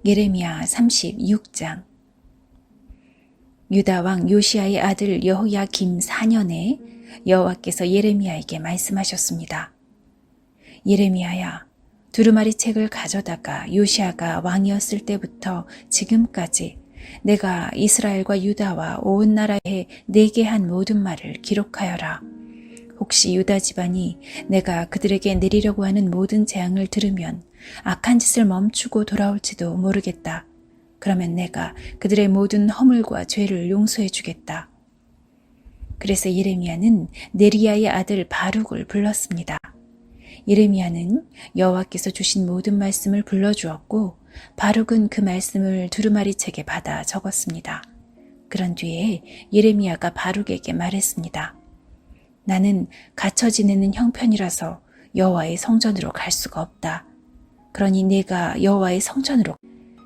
예레미야 36장. 유다 왕 요시야의 아들 여호야김 4년에 여호와께서 예레미야에게 말씀하셨습니다. 예레미야야, 두루마리 책을 가져다가 요시야가 왕이었을 때부터 지금까지 내가 이스라엘과 유다와 온 나라에 내게 한 모든 말을 기록하여라. 혹시 유다 집안이 내가 그들에게 내리려고 하는 모든 재앙을 들으면 악한 짓을 멈추고 돌아올지도 모르겠다. 그러면 내가 그들의 모든 허물과 죄를 용서해 주겠다. 그래서 예레미야는 네리야의 아들 바룩을 불렀습니다. 예레미야는 여호와께서 주신 모든 말씀을 불러주었고 바룩은 그 말씀을 두루마리 책에 받아 적었습니다. 그런 뒤에 예레미야가 바룩에게 말했습니다. 나는 갇혀 지내는 형편이라서 여호와의 성전으로 갈 수가 없다. 그러니 내가 여호와의 성전으로,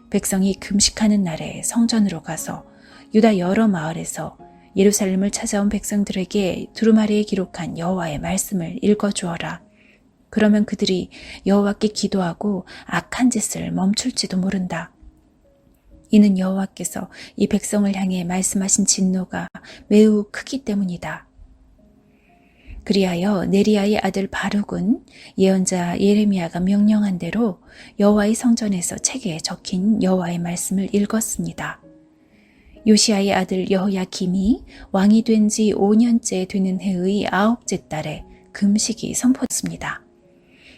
백성이 금식하는 날에 성전으로 가서 유다 여러 마을에서 예루살렘을 찾아온 백성들에게 두루마리에 기록한 여호와의 말씀을 읽어주어라. 그러면 그들이 여호와께 기도하고 악한 짓을 멈출지도 모른다. 이는 여호와께서 이 백성을 향해 말씀하신 진노가 매우 크기 때문이다. 그리하여 네리야의 아들 바룩은 예언자 예레미야가 명령한 대로 여호와의 성전에서 책에 적힌 여호와의 말씀을 읽었습니다. 요시야의 아들 여호야김이 왕이 된 지 5년째 되는 해의 9째 달에 금식이 선포됐습니다.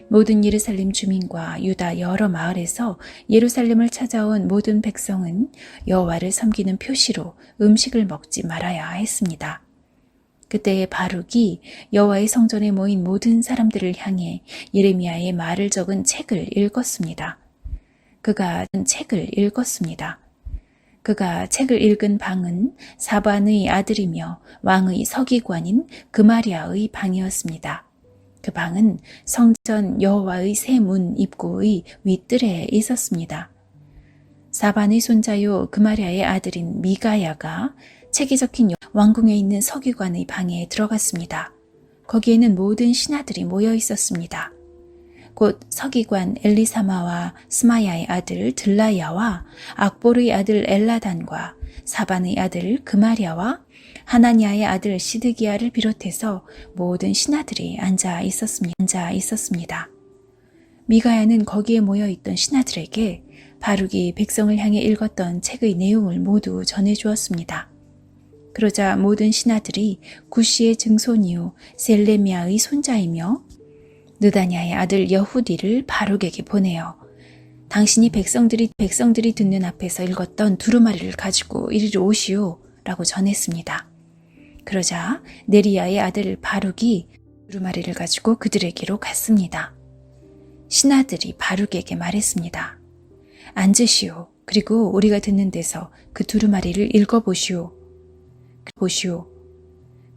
모든 예루살렘 주민과 유다 여러 마을에서 예루살렘을 찾아온 모든 백성은 여호와를 섬기는 표시로 음식을 먹지 말아야 했습니다. 그때의 바룩이 여호와의 성전에 모인 모든 사람들을 향해 예레미야의 말을 적은 책을 읽었습니다. 그가 책을 읽은 방은 사반의 아들이며 왕의 서기관인 그마리아의 방이었습니다. 그 방은 성전 여호와의 새 문 입구의 윗뜰에 있었습니다. 사반의 손자요 그마리아의 아들인 미가야가 책이 적힌 왕궁에 있는 서기관의 방에 들어갔습니다. 거기에는 모든 신하들이 모여 있었습니다. 곧 서기관 엘리사마와 스마야의 아들 들라야와 악볼의 아들 엘라단과 사반의 아들 그마리아와 하나니아의 아들 시드기야를 비롯해서 모든 신하들이 앉아 있었습니다. 미가야는 거기에 모여 있던 신하들에게 바룩이 백성을 향해 읽었던 책의 내용을 모두 전해주었습니다. 그러자 모든 신하들이 구시의 증손이요 셀레미야의 손자이며 느다냐의 아들 여후디를 바룩에게 보내어 당신이 백성들이 듣는 앞에서 읽었던 두루마리를 가지고 이리로 오시오 라고 전했습니다. 그러자 네리야의 아들 바룩이 두루마리를 가지고 그들에게로 갔습니다. 신하들이 바룩에게 말했습니다. 앉으시오. 그리고 우리가 듣는 데서 그 두루마리를 읽어보시오.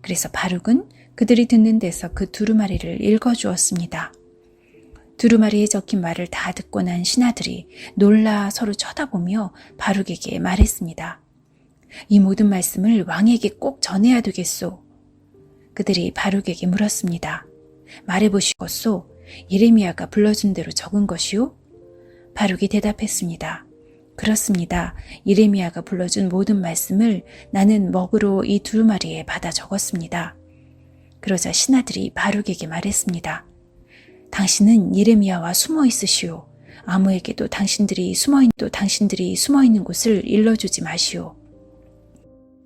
그래서 바룩은 그들이 듣는 데서 그 두루마리를 읽어주었습니다. 두루마리에 적힌 말을 다 듣고 난 신하들이 놀라 서로 쳐다보며 바룩에게 말했습니다. 이 모든 말씀을 왕에게 꼭 전해야 되겠소. 그들이 바룩에게 물었습니다. 말해보시겠소? 예레미야가 불러준 대로 적은 것이오? 바룩이 대답했습니다. 그렇습니다. 예레미야가 불러준 모든 말씀을 나는 먹으로 이 두루마리에 받아 적었습니다. 그러자 신하들이 바룩에게 말했습니다. 당신은 예레미야와 숨어 있으시오. 아무에게도 당신들이 숨어 있는 곳을 일러주지 마시오.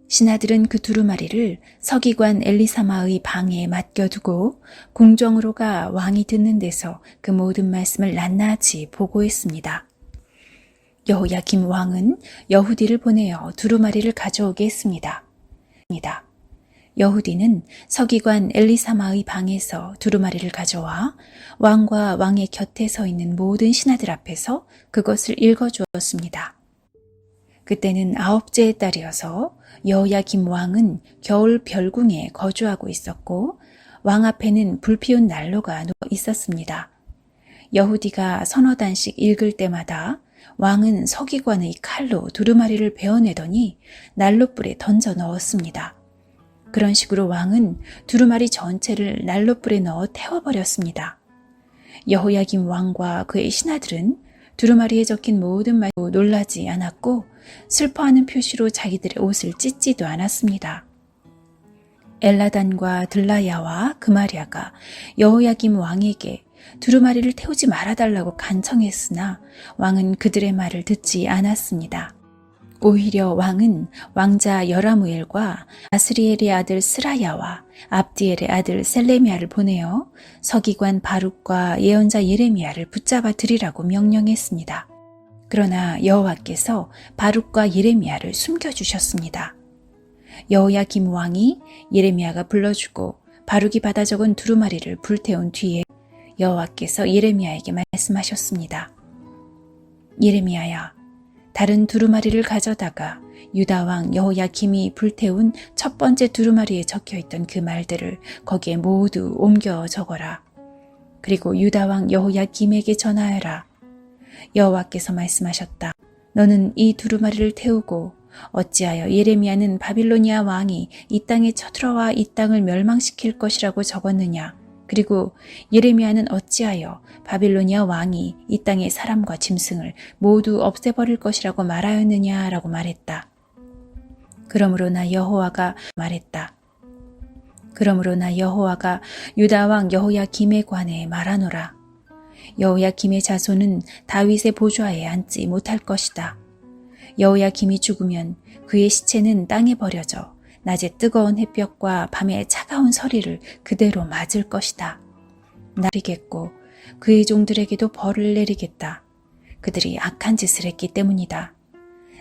신하들은 그 두루마리를 서기관 엘리사마의 방에 맡겨두고 궁정으로 가 왕이 듣는 데서 그 모든 말씀을 낱낱이 보고했습니다. 여호야김 왕은 여후디를 보내어 두루마리를 가져오게 했습니다. 여후디는 서기관 엘리사마의 방에서 두루마리를 가져와 왕과 왕의 곁에 서 있는 모든 신하들 앞에서 그것을 읽어주었습니다. 그때는 9째 달이어서 여호야김 왕은 겨울 별궁에 거주하고 있었고 왕 앞에는 불피운 난로가 누워 있었습니다. 여후디가 서너 단씩 읽을 때마다 왕은 서기관의 칼로 두루마리를 베어내더니 난로불에 던져 넣었습니다. 그런 식으로 왕은 두루마리 전체를 난로불에 넣어 태워버렸습니다. 여호야김 왕과 그의 신하들은 두루마리에 적힌 모든 말도 놀라지 않았고 슬퍼하는 표시로 자기들의 옷을 찢지도 않았습니다. 엘라단과 들라야와 그마리아가 여호야김 왕에게 두루마리를 태우지 말아달라고 간청했으나 왕은 그들의 말을 듣지 않았습니다. 오히려 왕은 왕자 여라무엘과 아스리엘의 아들 스라야와 압디엘의 아들 셀레미야를 보내어 서기관 바룩과 예언자 예레미야를 붙잡아 들이라고 명령했습니다. 그러나 여호와께서 바룩과 예레미야를 숨겨주셨습니다. 여호야김 왕이 예레미야가 불러주고 바룩이 받아 적은 두루마리를 불태운 뒤에 여호와께서 예레미야에게 말씀하셨습니다. 예레미야야, 다른 두루마리를 가져다가 유다왕 여호야김이 불태운 첫 번째 두루마리에 적혀있던 그 말들을 거기에 모두 옮겨 적어라. 그리고 유다왕 여호야김에게 전하여라. 여호와께서 말씀하셨다. 너는 이 두루마리를 태우고 어찌하여 예레미야는 바빌로니아 왕이 이 땅에 쳐들어와 이 땅을 멸망시킬 것이라고 적었느냐. 그리고 예레미야는 어찌하여 바빌로니아 왕이 이 땅의 사람과 짐승을 모두 없애버릴 것이라고 말하였느냐라고 말했다. 그러므로 나 여호와가 말했다. 그러므로 나 여호와가 유다왕 여호야김에 관해 말하노라. 여호야김의 자손은 다윗의 보좌에 앉지 못할 것이다. 여호야김이 죽으면 그의 시체는 땅에 버려져 낮에 뜨거운 햇볕과 밤에 차가운 서리를 그대로 맞을 것이다. 나리겠고 그의 종들에게도 벌을 내리겠다. 그들이 악한 짓을 했기 때문이다.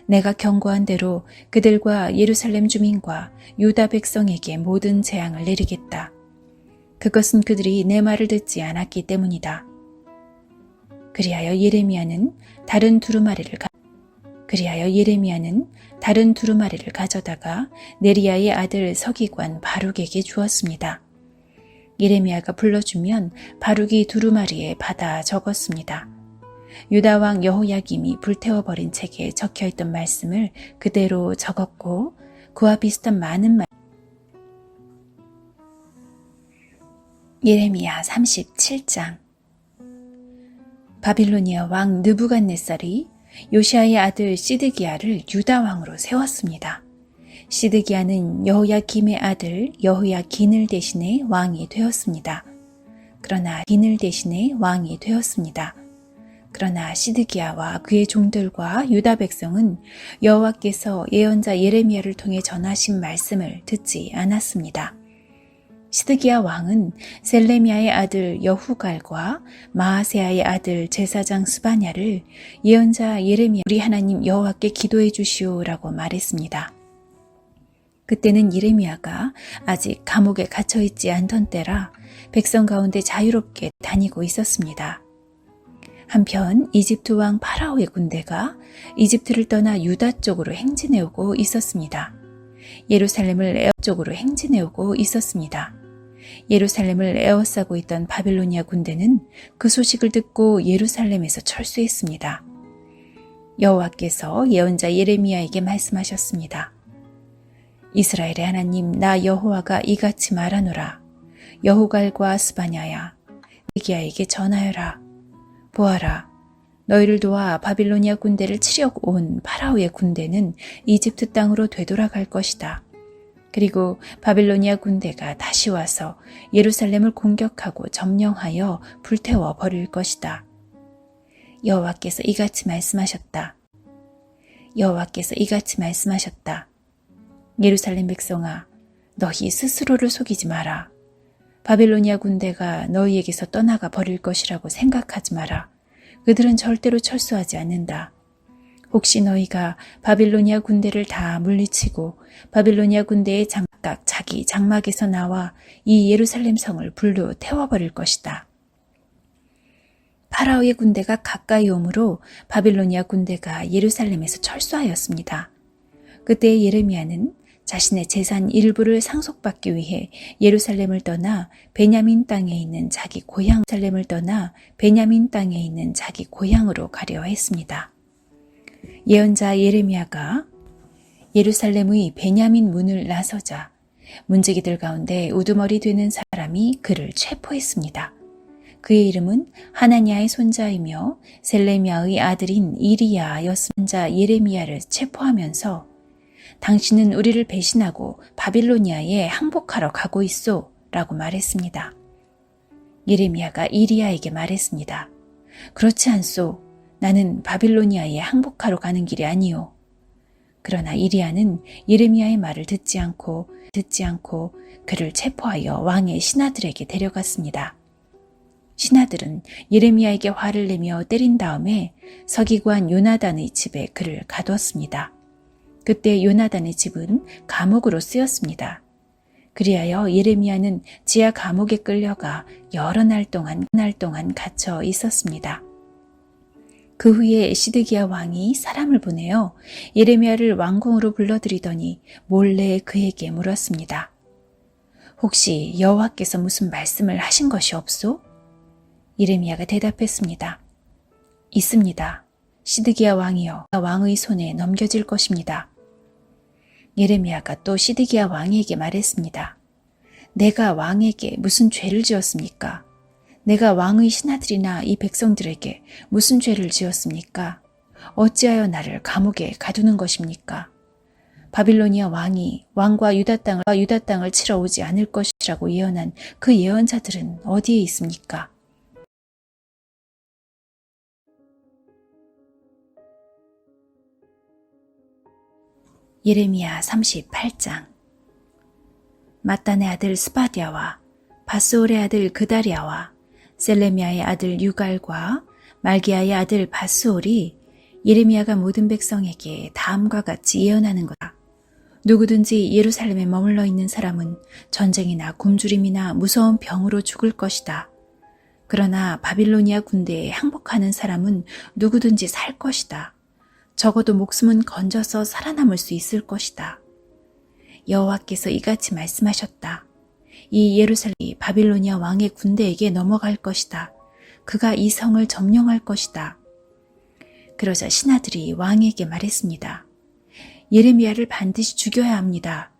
내가 경고한 대로 그들과 예루살렘 주민과 유다 백성에게 모든 재앙을 내리겠다. 그것은 그들이 내 말을 듣지 않았기 때문이다. 그리하여 예레미야는 다른 두루마리를 가져다가 네리야의 아들 서기관 바룩에게 주었습니다. 예레미야가 불러주면 바룩이 두루마리에 받아 적었습니다. 유다왕 여호야김이 불태워버린 책에 적혀있던 말씀을 그대로 적었고 그와 비슷한 많은 말. 예레미야 37장. 바빌로니아 왕 느부갓네살이 요시아의 아들 시드기야를 유다 왕으로 세웠습니다. 시드기야는 여호야김의 아들 여호야긴을 대신해 왕이 되었습니다. 그러나 시드기야와 그의 종들과 유다 백성은 여호와께서 예언자 예레미야를 통해 전하신 말씀을 듣지 않았습니다. 시드기야 왕은 셀레미야의 아들 여후갈과 마아세야의 아들 제사장 스바냐를 예언자 예레미야 우리 하나님 여호와께 기도해 주시오라고 말했습니다. 그때는 예레미야가 아직 감옥에 갇혀 있지 않던 때라 백성 가운데 자유롭게 다니고 있었습니다. 한편 이집트 왕 파라오의 군대가 이집트를 떠나 유다 쪽으로 행진해오고 있었습니다. 예루살렘을 에워싸고 있던 바빌로니아 군대는 그 소식을 듣고 예루살렘에서 철수했습니다. 여호와께서 예언자 예레미야에게 말씀하셨습니다. 이스라엘의 하나님 나 여호와가 이같이 말하노라. 여후갈과 스바냐야 시드기야에게 전하여라. 보아라. 너희를 도와 바빌로니아 군대를 치려고 온 파라오의 군대는 이집트 땅으로 되돌아갈 것이다. 그리고 바빌로니아 군대가 다시 와서 예루살렘을 공격하고 점령하여 불태워 버릴 것이다. 여호와께서 이같이 말씀하셨다. 예루살렘 백성아, 너희 스스로를 속이지 마라. 바빌로니아 군대가 너희에게서 떠나가 버릴 것이라고 생각하지 마라. 그들은 절대로 철수하지 않는다. 혹시 너희가 바빌로니아 군대를 다 물리치고 바빌로니아 군대의 각각 자기 장막에서 나와 이 예루살렘 성을 불로 태워버릴 것이다. 파라오의 군대가 가까이 오므로 바빌로니아 군대가 예루살렘에서 철수하였습니다. 그때 예레미야는 자신의 재산 일부를 상속받기 위해 예루살렘을 떠나 베냐민 땅에 있는 자기 고향으로 가려 했습니다. 예언자 예레미야가 예루살렘의 베냐민 문을 나서자 문지기들 가운데 우두머리 되는 사람이 그를 체포했습니다. 그의 이름은 하나니아의 손자이며 셀레미야의 아들인 이리야였습니다. 예레미야를 체포하면서 당신은 우리를 배신하고 바빌로니아에 항복하러 가고 있소 라고 말했습니다. 예레미야가 이리야에게 말했습니다. 그렇지 않소. 나는 바빌로니아에 항복하러 가는 길이 아니오. 그러나 이리야는 예레미야의 말을 듣지 않고 그를 체포하여 왕의 신하들에게 데려갔습니다. 신하들은 예레미야에게 화를 내며 때린 다음에 서기관 요나단의 집에 그를 가두었습니다. 그때 요나단의 집은 감옥으로 쓰였습니다. 그리하여 예레미야는 지하 감옥에 끌려가 여러 날 동안 갇혀 있었습니다. 그 후에 시드기야 왕이 사람을 보내어 예레미야를 왕궁으로 불러들이더니 몰래 그에게 물었습니다. 혹시 여호와께서 무슨 말씀을 하신 것이 없소? 예레미야가 대답했습니다. 있습니다. 시드기야 왕이여, 왕의 손에 넘겨질 것입니다. 예레미야가 또 시드기야 왕에게 말했습니다. 내가 왕에게 무슨 죄를 지었습니까? 내가 왕의 신하들이나 이 백성들에게 무슨 죄를 지었습니까? 어찌하여 나를 감옥에 가두는 것입니까? 바빌로니아 왕이 왕과 유다 땅을 치러 오지 않을 것이라고 예언한 그 예언자들은 어디에 있습니까? 예레미야 38장. 마단의 아들 스바디아와 바스올의 아들 그다리아와 셀레미야의 아들 유갈과 말기야의 아들 바스올이 예레미야가 모든 백성에게 다음과 같이 예언하는 거다. 누구든지 예루살렘에 머물러 있는 사람은 전쟁이나 굶주림이나 무서운 병으로 죽을 것이다. 그러나 바빌로니아 군대에 항복하는 사람은 누구든지 살 것이다. 적어도 목숨은 건져서 살아남을 수 있을 것이다. 여호와께서 이같이 말씀하셨다. 이 예루살렘이 바빌로니아 왕의 군대에게 넘어갈 것이다. 그가 이 성을 점령할 것이다. 그러자 신하들이 왕에게 말했습니다. 예레미야를 반드시 죽여야 합니다.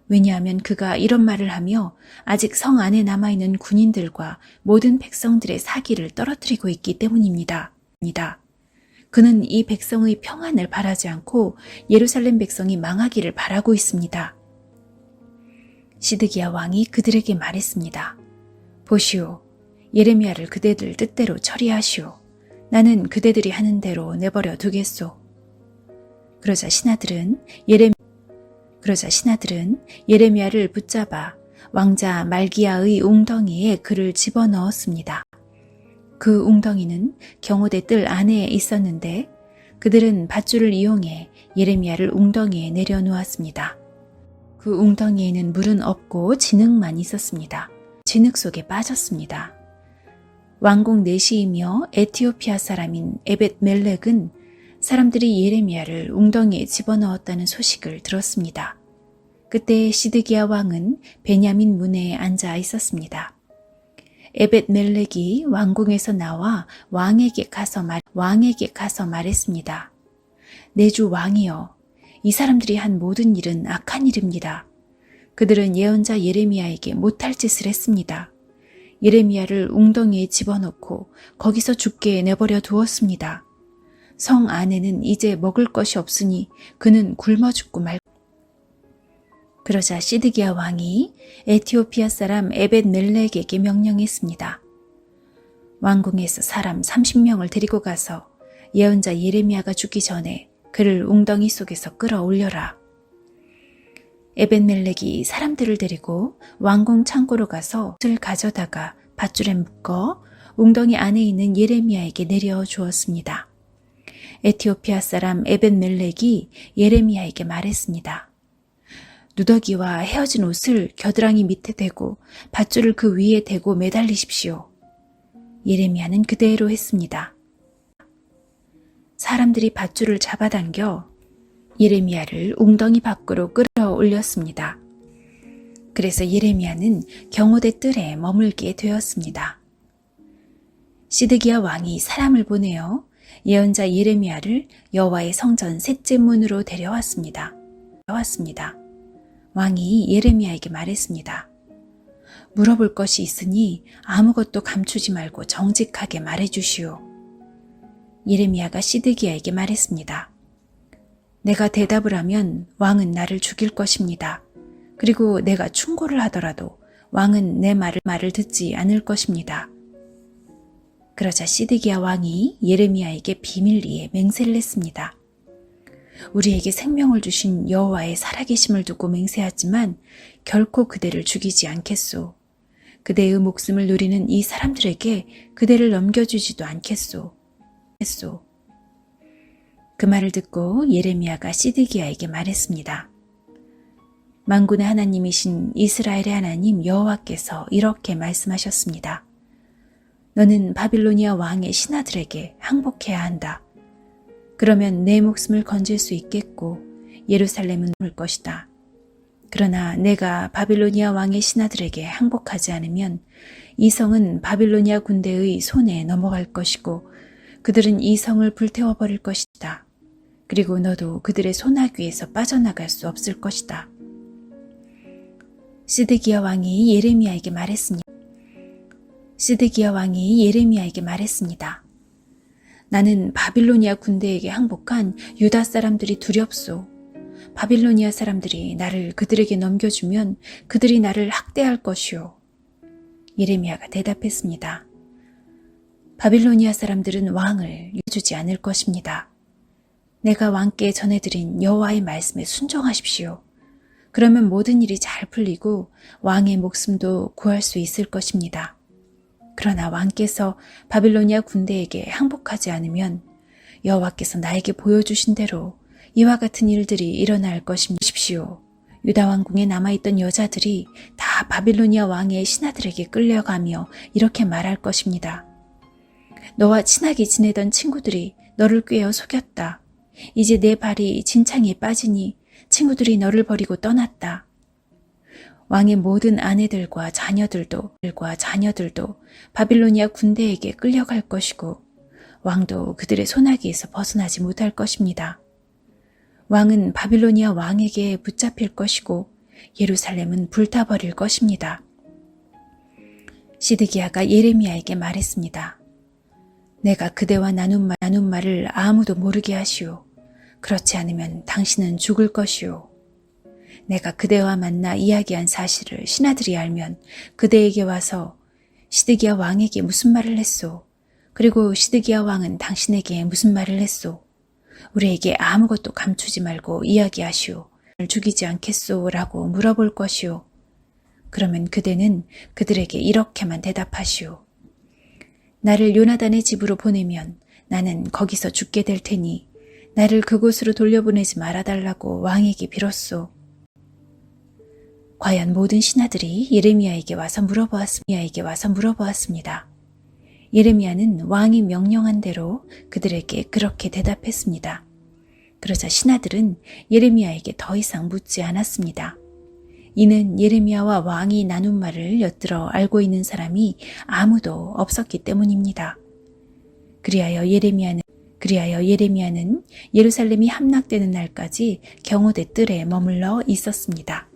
왜냐하면 그가 이런 말을 하며 아직 성 안에 남아있는 군인들과 모든 백성들의 사기를 떨어뜨리고 있기 때문입니다. 그는 이 백성의 평안을 바라지 않고 예루살렘 백성이 망하기를 바라고 있습니다. 시드기야 왕이 그들에게 말했습니다. 보시오, 예레미야를 그대들 뜻대로 처리하시오. 나는 그대들이 하는 대로 내버려 두겠소. 그러자 신하들은 예레미야를 붙잡아 왕자 말기야의 웅덩이에 그를 집어넣었습니다. 그 웅덩이는 경호대 뜰 안에 있었는데 그들은 밧줄을 이용해 예레미야를 웅덩이에 내려놓았습니다. 그 웅덩이에는 물은 없고 진흙만 있었습니다. 진흙 속에 빠졌습니다. 왕궁 내시이며 에티오피아 사람인 에벳 멜렉은 사람들이 예레미야를 웅덩이에 집어넣었다는 소식을 들었습니다. 그때 시드기야 왕은 베냐민 문에 앉아 있었습니다. 에벳 멜렉이 왕궁에서 나와 왕에게 가서 말했습니다. 내 주 왕이여, 이 사람들이 한 모든 일은 악한 일입니다. 그들은 예언자 예레미야에게 못할 짓을 했습니다. 예레미야를 웅덩이에 집어넣고 거기서 죽게 내버려 두었습니다. 성 안에는 이제 먹을 것이 없으니 그는 굶어 죽고 말. 그러자 시드기야 왕이 에티오피아 사람 에벳 멜렉에게 명령했습니다. 왕궁에서 사람 30명을 데리고 가서 예언자 예레미야가 죽기 전에 그를 웅덩이 속에서 끌어올려라. 에벳 멜렉이 사람들을 데리고 왕궁 창고로 가서 을 가져다가 밧줄에 묶어 웅덩이 안에 있는 예레미야에게 내려 주었습니다. 에티오피아 사람 에벳 멜렉이 예레미야에게 말했습니다. 누더기와 헤어진 옷을 겨드랑이 밑에 대고 밧줄을 그 위에 대고 매달리십시오. 예레미야는 그대로 했습니다. 사람들이 밧줄을 잡아당겨 예레미야를 웅덩이 밖으로 끌어올렸습니다. 그래서 예레미야는 경호대 뜰에 머물게 되었습니다. 시드기야 왕이 사람을 보내어 예언자 예레미야를 여호와의 성전 셋째 문으로 데려왔습니다. 왕이 예레미야에게 말했습니다. 물어볼 것이 있으니 아무것도 감추지 말고 정직하게 말해주시오. 예레미야가 시드기야에게 말했습니다. 내가 대답을 하면 왕은 나를 죽일 것입니다. 그리고 내가 충고를 하더라도 왕은 내 말을 듣지 않을 것입니다. 그러자 시드기야 왕이 예레미야에게 비밀리에 맹세를 했습니다. 우리에게 생명을 주신 여호와의 살아계심을 두고 맹세하지만 결코 그대를 죽이지 않겠소. 그대의 목숨을 누리는 이 사람들에게 그대를 넘겨주지도 않겠소. 그 말을 듣고 예레미야가 시드기야에게 말했습니다. 만군의 하나님이신 이스라엘의 하나님 여호와께서 이렇게 말씀하셨습니다. 너는 바빌로니아 왕의 신하들에게 항복해야 한다. 그러면 내 목숨을 건질 수 있겠고 예루살렘은 올 것이다. 그러나 내가 바빌로니아 왕의 신하들에게 항복하지 않으면 이 성은 바빌로니아 군대의 손에 넘어갈 것이고 그들은 이 성을 불태워버릴 것이다. 그리고 너도 그들의 소나귀에서 빠져나갈 수 없을 것이다. 시드기야 왕이 예레미야에게 말했습니다. 나는 바빌로니아 군대에게 항복한 유다 사람들이 두렵소. 바빌로니아 사람들이 나를 그들에게 넘겨주면 그들이 나를 학대할 것이오. 예레미야가 대답했습니다. 바빌로니아 사람들은 왕을 주지 않을 것입니다. 내가 왕께 전해드린 여호와의 말씀에 순종하십시오. 그러면 모든 일이 잘 풀리고 왕의 목숨도 구할 수 있을 것입니다. 그러나 왕께서 바빌로니아 군대에게 항복하지 않으면 여호와께서 나에게 보여주신 대로 이와 같은 일들이 일어날 것입시오. 유다 왕궁에 남아있던 여자들이 다 바빌로니아 왕의 신하들에게 끌려가며 이렇게 말할 것입니다. 너와 친하게 지내던 친구들이 너를 꿰어 속였다. 이제 내 발이 진창에 빠지니 친구들이 너를 버리고 떠났다. 왕의 모든 아내들과 자녀들도 바빌로니아 군대에게 끌려갈 것이고 왕도 그들의 소나기에서 벗어나지 못할 것입니다. 왕은 바빌로니아 왕에게 붙잡힐 것이고 예루살렘은 불타버릴 것입니다. 시드기야가 예레미야에게 말했습니다. 내가 그대와 나눈 말을 아무도 모르게 하시오. 그렇지 않으면 당신은 죽을 것이오. 내가 그대와 만나 이야기한 사실을 신하들이 알면 그대에게 와서 시드기야 왕에게 무슨 말을 했소? 그리고 시드기야 왕은 당신에게 무슨 말을 했소? 우리에게 아무것도 감추지 말고 이야기하시오. 죽이지 않겠소? 라고 물어볼 것이오. 그러면 그대는 그들에게 이렇게만 대답하시오. 나를 요나단의 집으로 보내면 나는 거기서 죽게 될 테니 나를 그곳으로 돌려보내지 말아달라고 왕에게 빌었소. 과연 모든 신하들이 예레미야에게 와서 물어보았습니다. 예레미야는 왕이 명령한 대로 그들에게 그렇게 대답했습니다. 그러자 신하들은 예레미야에게 더 이상 묻지 않았습니다. 이는 예레미야와 왕이 나눈 말을 엿들어 알고 있는 사람이 아무도 없었기 때문입니다. 그리하여 예레미야는 예루살렘이 함락되는 날까지 경호대 뜰에 머물러 있었습니다.